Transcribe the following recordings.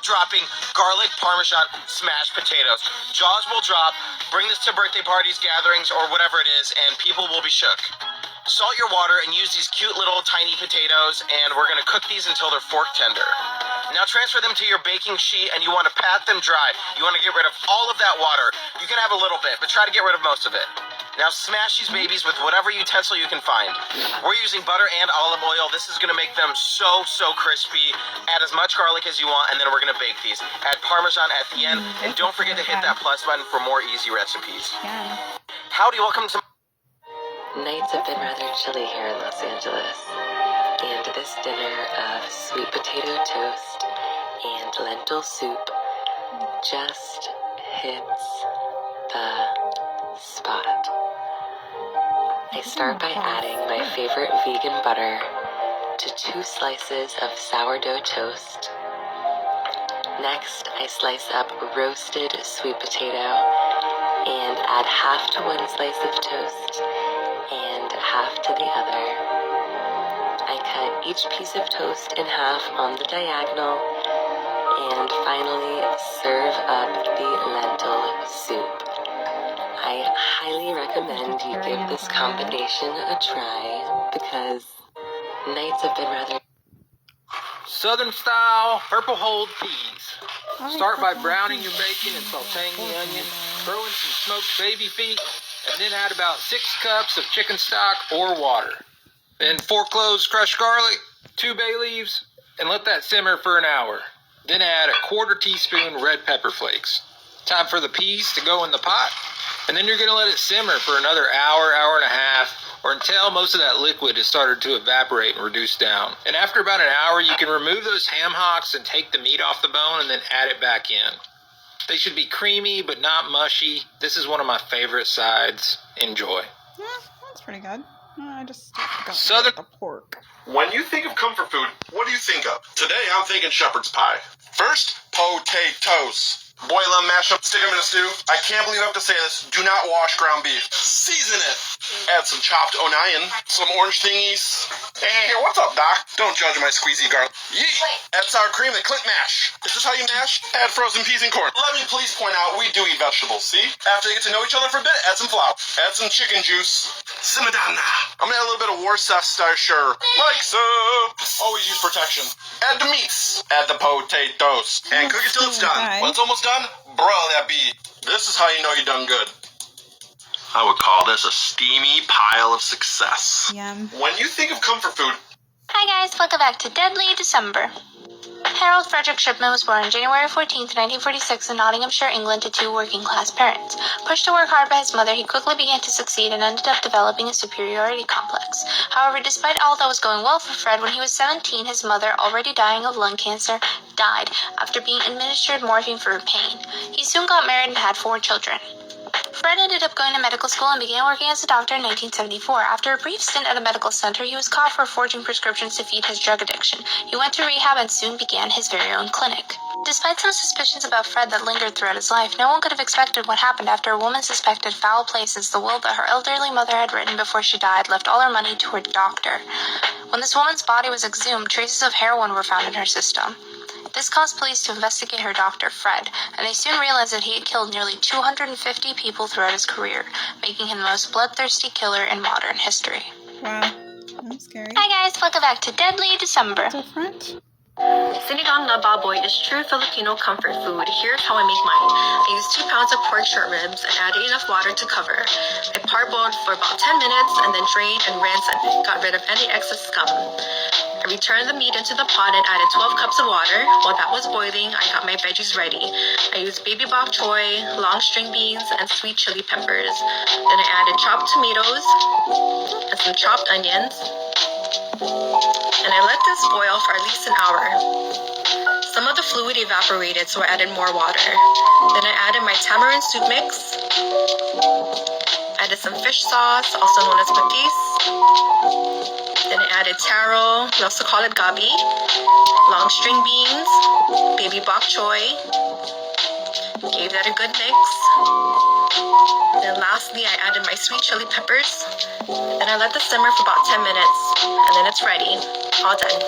jaw-dropping garlic parmesan smashed potatoes. Jaws will drop. Bring this to birthday parties, gatherings, or whatever it is, and people will be shook. Salt your water and use these cute little tiny potatoes, and we're gonna cook these until they're fork tender. Now transfer them to your baking sheet, and you want to pat them dry. You want to get rid of all of that water. You can have a little bit, but try to get rid of most of it. Now smash these babies with whatever utensil you can find. We're using butter and olive oil. This is going to make them so crispy. Add as much garlic as you want, and then we're going to bake these. Add Parmesan at the end, and don't forget to hit that plus button for more easy recipes. Yeah. Howdy, welcome to... Nights have been rather chilly here in Los Angeles, and this dinner of sweet potato toast and lentil soup just hits the spot. I start by adding my favorite vegan butter to 2 slices of sourdough toast. Next, I slice up roasted sweet potato and add half to 1 slice of toast and half to the other. I cut each piece of toast in half on the diagonal and finally serve up the lentil soup. I highly recommend you give this combination a try because nights have been rather... Southern style purple hulled peas. Start by browning your bacon and sauteing the onion. Throw in some smoked baby feet, and then add about 6 cups of chicken stock or water. Then 4 cloves crushed garlic, 2 bay leaves, and let that simmer for an hour. Then add a 1/4 teaspoon red pepper flakes. Time for the peas to go in the pot, and then you're going to let it simmer for another hour, hour and a half, or until most of that liquid has started to evaporate and reduce down. And after about an hour, you can remove those ham hocks and take the meat off the bone and then add it back in. They should be creamy but not mushy. This is one of my favorite sides. Enjoy. Yeah, that's pretty good. I just got Southern the pork. When you think of comfort food, what do you think of? Today, I'm thinking shepherd's pie. First, potatoes. Boil them, mash them, stick them in a stew. I can't believe I have to say this. Do not wash ground beef. Season it. Add some chopped onion, some orange thingies. Hey, what's up, Doc? Don't judge my squeezy garlic. Yeet. Add sour cream and Clint mash. Is this how you mash? Add frozen peas and corn. Let me please point out, we do eat vegetables, see? After they get to know each other for a bit, add some flour. Add some chicken juice. Simmer down now. I'm gonna add a little bit of Worcestershire. Like so. Always use protection. Add the meats. Add the potatoes. And cook it till it's done. When it's almost done, broil that beef. This is how you know you're done good. I would call this a steamy pile of success. Yum. When you think of comfort food, Hi guys, welcome back to Deadly December. Harold Shipman was born on January 14th, 1946 in Nottinghamshire, England to 2 working-class parents. Pushed to work hard by his mother, he quickly began to succeed and ended up developing a superiority complex. However, despite all that was going well for Fred, when he was 17, his mother, already dying of lung cancer, died after being administered morphine for her pain. He soon got married and had 4 children. Fred ended up going to medical school and began working as a doctor in 1974. After a brief stint at a medical center, he was caught for forging prescriptions to feed his drug addiction. He went to rehab and soon began his very own clinic. Despite some suspicions about Fred that lingered throughout his life, no one could have expected what happened after a woman suspected foul play since the will that her elderly mother had written before she died left all her money to her doctor. When this woman's body was exhumed, traces of heroin were found in her system. This caused police to investigate her doctor, Fred, and they soon realized that he had killed nearly 250 people throughout his career, making him the most bloodthirsty killer in modern history. Wow. That's scary. Hi guys, welcome back to Deadly December. Different. Sinigang na baboy is true Filipino comfort food. Here's how I make mine. I use 2 pounds of pork short ribs and added enough water to cover. I parboiled for about 10 minutes and then drained and rinsed and got rid of any excess scum. I returned the meat into the pot and added 12 cups of water. While that was boiling, I got my veggies ready. I used baby bok choy, long string beans, and sweet chili peppers. Then I added chopped tomatoes and some chopped onions. And I let this boil for at least an hour. Some of the fluid evaporated, so I added more water. Then I added my tamarind soup mix. Added some fish sauce, also known as patis. Then I added taro, we also call it gabi, long string beans, baby bok choy. Gave that a good mix. Then lastly, I added my sweet chili peppers. Then I let this simmer for about 10 minutes. And then it's ready. All done.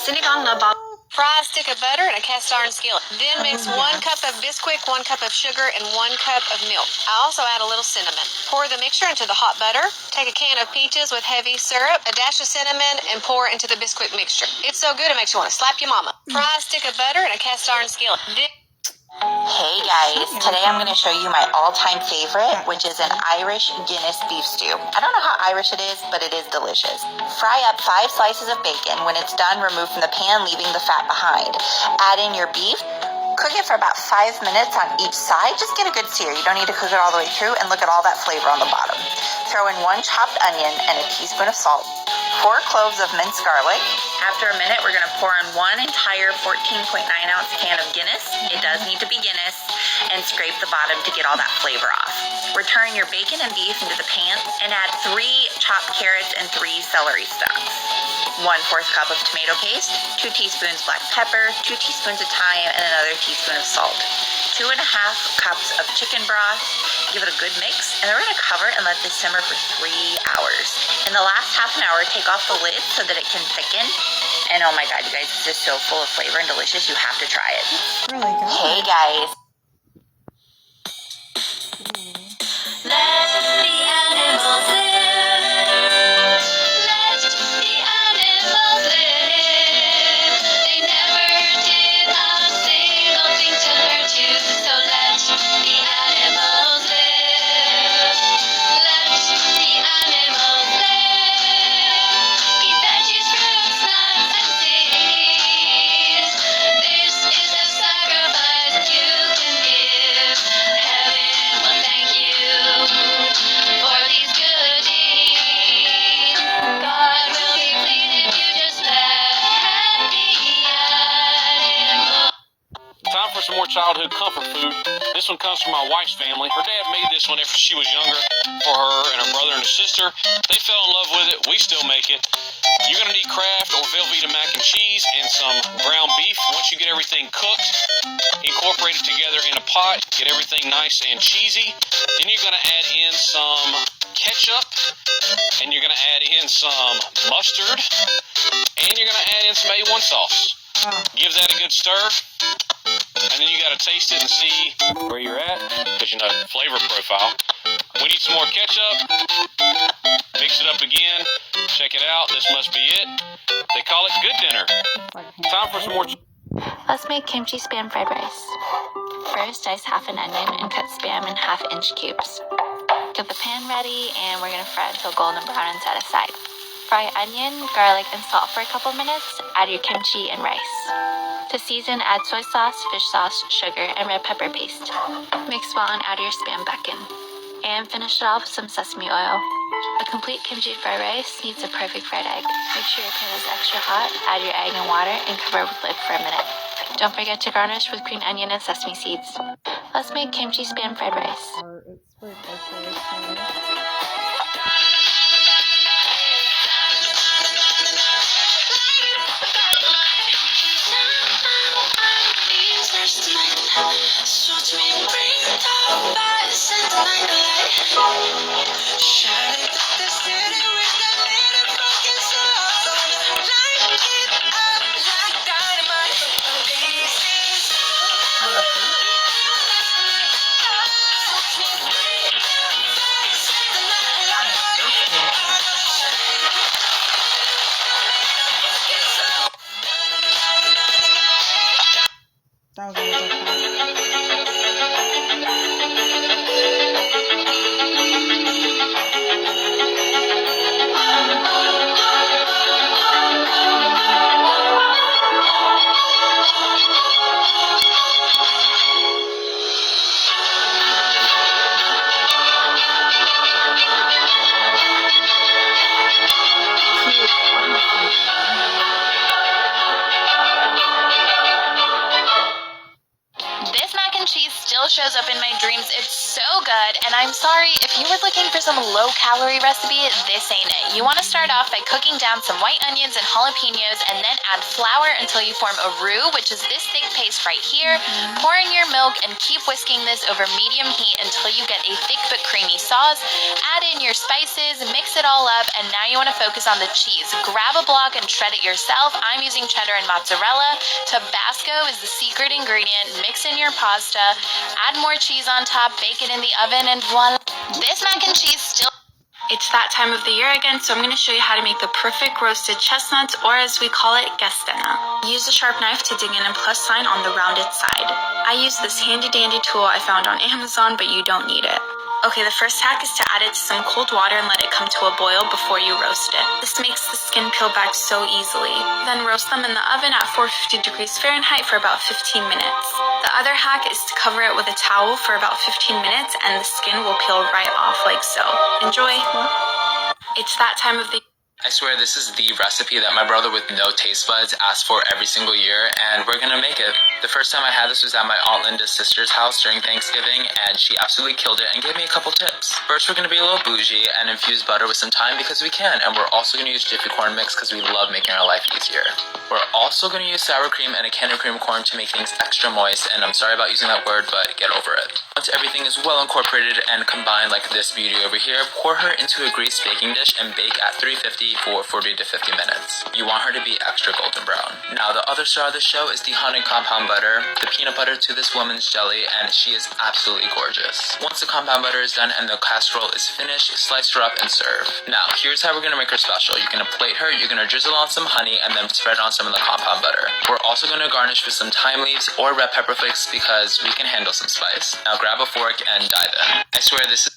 Sinigang na baboy. Fry a stick of butter in a cast iron skillet. Then mix 1 cup of Bisquick, 1 cup of sugar, and 1 cup of milk. I also add a little cinnamon. Pour the mixture into the hot butter. Take a can of peaches with heavy syrup, a dash of cinnamon, and pour into the Bisquick mixture. It's so good it makes you want to slap your mama. Fry a stick of butter in a cast iron skillet. Hey guys, today I'm going to show you my all-time favorite, which is an Irish Guinness beef stew. I don't know how Irish it is, but it is delicious. Fry up 5 slices of bacon. When it's done, remove from the pan, leaving the fat behind. Add in your beef. Cook it for about 5 minutes on each side. Just get a good sear. You don't need to cook it all the way through, and look at all that flavor on the bottom. Throw in 1 chopped onion and a teaspoon of salt. 4 cloves of minced garlic. After a minute, we're going to pour on 1 entire 14.9-ounce can of Guinness. It does need to be Guinness. And scrape the bottom to get all that flavor off. Return your bacon and beef into the pan and add 3 chopped carrots and 3 celery stalks. 1/4 cup of tomato paste, 2 teaspoons black pepper, 2 teaspoons of thyme, and another teaspoon of salt. 2.5 cups of chicken broth. Give it a good mix, and then we're going to cover it and let this simmer for 3 hours. In the last half an hour, take off the lid so that it can thicken. And oh my god, you guys, this is so full of flavor and delicious. You have to try it. Really good. Hey guys. Let the animals live. Let the animals live. They never did a single thing to hurt you, so let the animals live. Let the animals live. Eat veggies, fruits, nuts, and seeds. This is a sacrifice you can give. Heaven will thank you for these good deeds. God will be pleased if you just let the animals. Time for some more childhood comfort food. This one comes from my wife's family. Her dad made this one after she was younger for her and her brother and her sister. They fell in love with it. We still make it. You're going to need Kraft or Velveeta mac and cheese and some ground beef. Once you get everything cooked, incorporate it together in a pot. Get everything nice and cheesy. Then you're going to add in some ketchup, and you're going to add in some mustard, and you're going to add in some A1 sauce. Give that a good stir, and then you got to taste it and see where you're at, because you know, flavor profile. We need some more ketchup. Mix it up again. Check it out. This must be it. They call it good dinner. Time for some more. Let's make kimchi spam fried rice. First, dice half an onion and cut spam in 1/2-inch cubes. Get the pan ready, and we're going to fry until golden brown and set aside. Fry onion, garlic, and salt for a couple minutes. Add your kimchi and rice. To season, add soy sauce, fish sauce, sugar, and red pepper paste. Mix well and add your spam back in. And finish it off with some sesame oil. A complete kimchi fried rice needs a perfect fried egg. Make sure your pan is extra hot, add your egg and water, and cover with lid for a minute. Don't forget to garnish with green onion and sesame seeds. Let's make kimchi spam fried rice. That was really good. This mac and cheese still shows up in my dreams. It's so good, and I'm sorry, if you were looking for some low-calorie recipe, this ain't it. You want to start off by cooking down some white onions and jalapenos, and then add flour until you form a roux, which is this thick paste right here. Pour in your milk and keep whisking this over medium heat until you get a thick but creamy sauce. Add in your spices, mix it all up, and now you want to focus on the cheese. Grab a block and shred it yourself. I'm using cheddar and mozzarella. Tabasco is the secret ingredient. Mix in your pasta, add more cheese on top, bake it in the oven, and voila. This mac and cheese still... It's that time of the year again, so I'm going to show you how to make the perfect roasted chestnuts, or as we call it, gastena. Use a sharp knife to dig in a plus sign on the rounded side. I use this handy dandy tool I found on Amazon, but you don't need it. Okay, the first hack is to add it to some cold water and let it come to a boil before you roast it. This makes the skin peel back so easily. Then roast them in the oven at 450 degrees Fahrenheit for about 15 minutes. The other hack is to cover it with a towel for about 15 minutes and the skin will peel right off like so. Enjoy! It's that time of the... I swear this is the recipe that my brother with no taste buds asks for every single year, and we're gonna make it. The first time I had this was at my Aunt Linda's sister's house during Thanksgiving, and she absolutely killed it and gave me a couple tips. First, we're gonna be a little bougie and infuse butter with some thyme because we can, and we're also gonna use Jiffy corn mix because we love making our life easier. We're also gonna use sour cream and a can of cream corn to make things extra moist, and I'm sorry about using that word, but get over it. Once everything is well incorporated and combined like this beauty over here, pour her into a greased baking dish and bake at 350 for 40 to 50 minutes. You want her to be extra golden brown. Now, the other star of the show is the honey compound butter, the peanut butter to this woman's jelly, and she is absolutely gorgeous. Once the compound butter is done and the casserole is finished, slice her up and serve. Now, here's how we're gonna make her special. You're gonna plate her, you're gonna drizzle on some honey, and then spread on some of the compound butter. We're also gonna garnish with some thyme leaves or red pepper flakes because we can handle some spice. Now, grab a fork and dive in. I swear this is...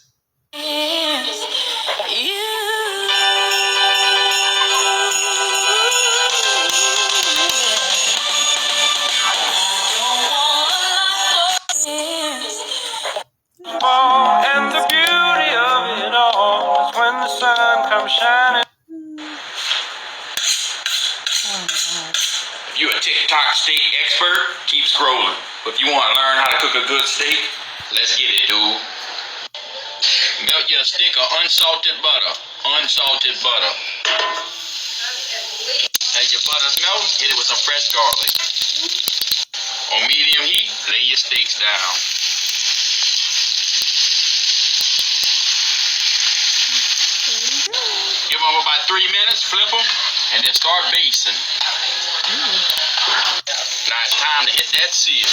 And the beauty of it all is when the sun comes shining. If you're a TikTok steak expert, keep scrolling. But if you want to learn how to cook a good steak, let's get it, dude. Melt your stick of unsalted butter. Unsalted butter. As your butter's melting, hit it with some fresh garlic. On medium heat, lay your steaks down. Give them about 3 minutes, flip them, and then start basting. Now it's time to hit that seal.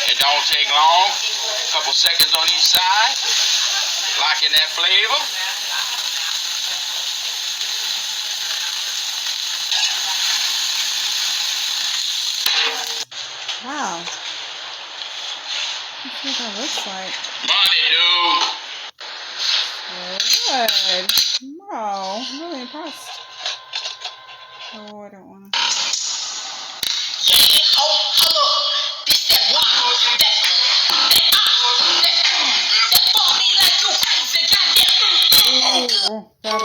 It don't take long. A couple seconds on each side. Lock in that flavor. Wow. Let's see what that looks like. Money, dude. Good. Wow. I'm really impressed. Oh, I don't want to.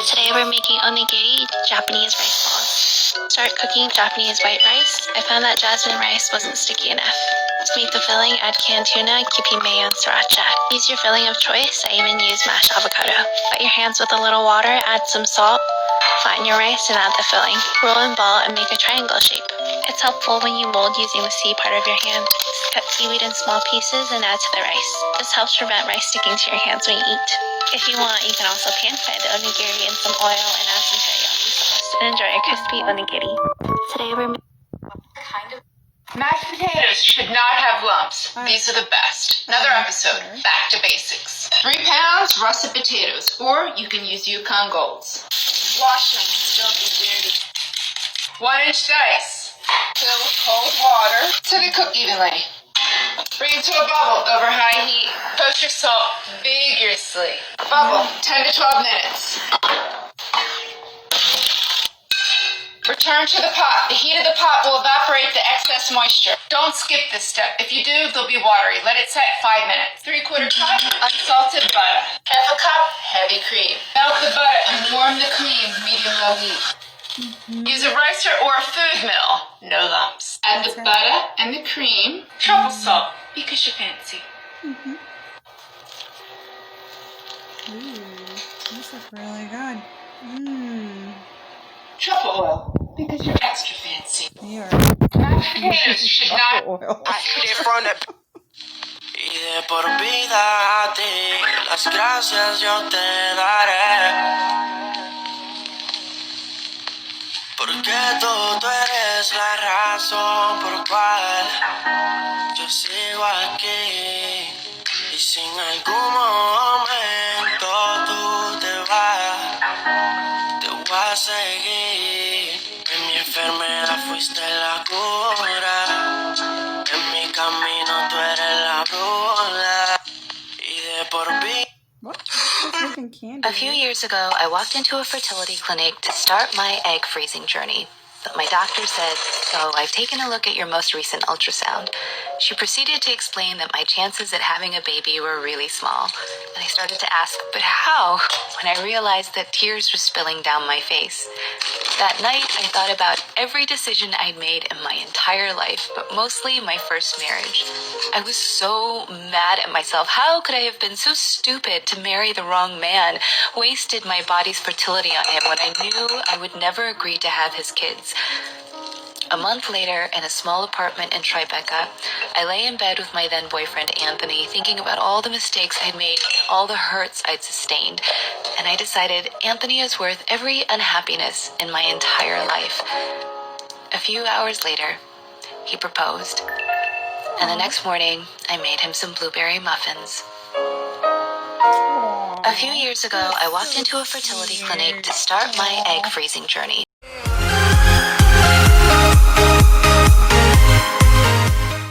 Today we're making onigiri, Japanese rice balls. Start cooking Japanese white rice. I found that jasmine rice wasn't sticky enough. To make the filling, add canned tuna, kipi mayo, and sriracha. Use your filling of choice. I even use mashed avocado. Wet your hands with a little water, add some salt, flatten your rice, and add the filling. Roll and ball and make a triangle shape. It's helpful when you mold using the C part of your hand. Cut seaweed in small pieces and add to the rice. This helps prevent rice sticking to your hands when you eat. If you want, you can also pan-fry the onigiri in some oil and add some teriyaki sauce. And enjoy a crispy onigiri. Today we're Mashed potatoes should not have lumps. These are the best. Another episode, back to basics. 3 pounds russet potatoes, or you can use Yukon Golds. Wash them, don't be dirty. 1-inch dice. Fill with cold water till they cook evenly. Bring it to a bubble over high heat. Toast your salt vigorously. Bubble, 10 to 12 minutes. Return to the pot. The heat of the pot will evaporate the excess moisture. Don't skip this step. If you do, they'll be watery. Let it set 5 minutes. 3/4 cup unsalted butter. 1/2 cup heavy cream. Melt the butter and warm the cream medium-low heat. Use a ricer or a food mill. No lumps. Add the butter and the cream. Truffle salt. because you're fancy. Mm-hmm. Ooh, these look really good. Mmm. Truffle oil, because you're extra fancy. They are. Mashed potatoes should not. Oil. Y de por vida a ti, las gracias yo te daré. Porque tú eres la razón por cual yo sigo aquí. Y si en algún momento tú te vas, te voy a seguir. En mi enfermedad fuiste la cura. En mi camino tú eres la brújula. Y de por vida. What? It's making candy. A few years ago, I walked into a fertility clinic to start my egg freezing journey. But my doctor said, "So I've taken a look at your most recent ultrasound." She proceeded to explain that my chances at having a baby were really small. And I started to ask, but how? When I realized that tears were spilling down my face. That night, I thought about every decision I'd made in my entire life, but mostly my first marriage. I was so mad at myself. How could I have been so stupid to marry the wrong man? Wasted my body's fertility on him when I knew I would never agree to have his kids. A month later, in a small apartment in Tribeca, I lay in bed with my then boyfriend Anthony, thinking about all the mistakes I'd made, all the hurts I'd sustained, and I decided Anthony is worth every unhappiness in my entire life. A few hours later, he proposed, and the next morning, I made him some blueberry muffins. A few years ago, I walked into a fertility clinic to start my egg freezing journey.